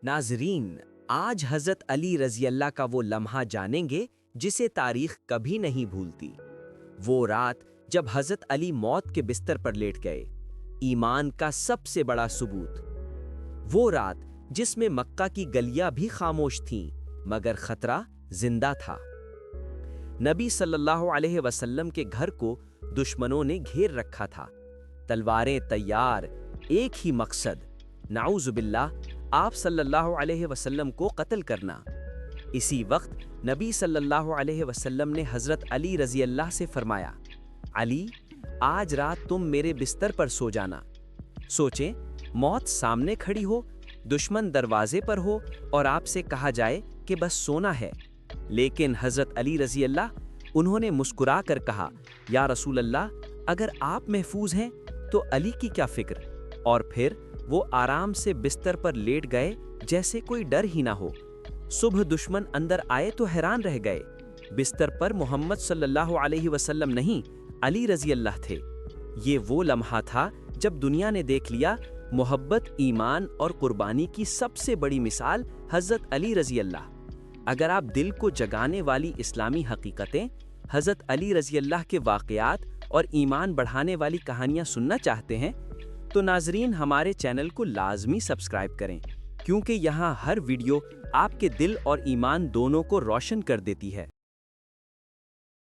नाजरीन, आज हजरत अली रजी अल्लाह का वो लम्हा जानेंगे जिसे तारीख कभी नहीं भूलती। वो रात जब हजरत अली मौत के बिस्तर पर लेट गए, ईमान का सबसे बड़ा सबूत। वो रात जिसमें मक्का की गलियां भी खामोश थीं, मगर खतरा जिंदा था। नबी सल्लल्लाहु अलैहि वसल्लम के घर को दुश्मनों ने घेर रखा था, तलवारें तैयार, एक ही मकसद, नाउजुबिल्लाह, आप सल्लल्लाहु अलैहि वसल्लम को कत्ल करना। इसी वक्त नबी सल्लल्लाहु अलैहि वसल्लम ने हजरत अली रजी अल्लाह से फरमाया, अली, आज रात तुम मेरे बिस्तर पर सो जाना। सोचें, मौत सामने खड़ी हो, दुश्मन दरवाजे पर हो और आपसे कहा जाए कि बस सोना है। लेकिन हजरत अली रजी अल्लाह, उन्होंने मुस्कुरा कर कहा, या रसूल अल्लाह, अगर आप महफूज हैं तो अली की क्या फिक्र। और फिर वो आराम से बिस्तर पर लेट गए जैसे कोई डर ही ना हो। सुबह दुश्मन अंदर आए तो हैरान रह गए, बिस्तर पर मोहम्मद सल्लल्लाहु अलैहि वसल्लम नहीं, अली रजी अल्लाह थे। ये वो लम्हा था जब दुनिया ने देख लिया मोहब्बत, ईमान और कुर्बानी की सबसे बड़ी मिसाल हजरत अली रजी अल्लाह। अगर आप दिल को जगाने वाली इस्लामी हकीकतें, हजरत अली रजी अल्लाह के वाक़यात और ईमान बढ़ाने वाली कहानियां सुनना चाहते हैं तो नाजरीन, हमारे चैनल को लाजमी सब्सक्राइब करें, क्योंकि यहाँ हर वीडियो आपके दिल और ईमान दोनों को रोशन कर देती है।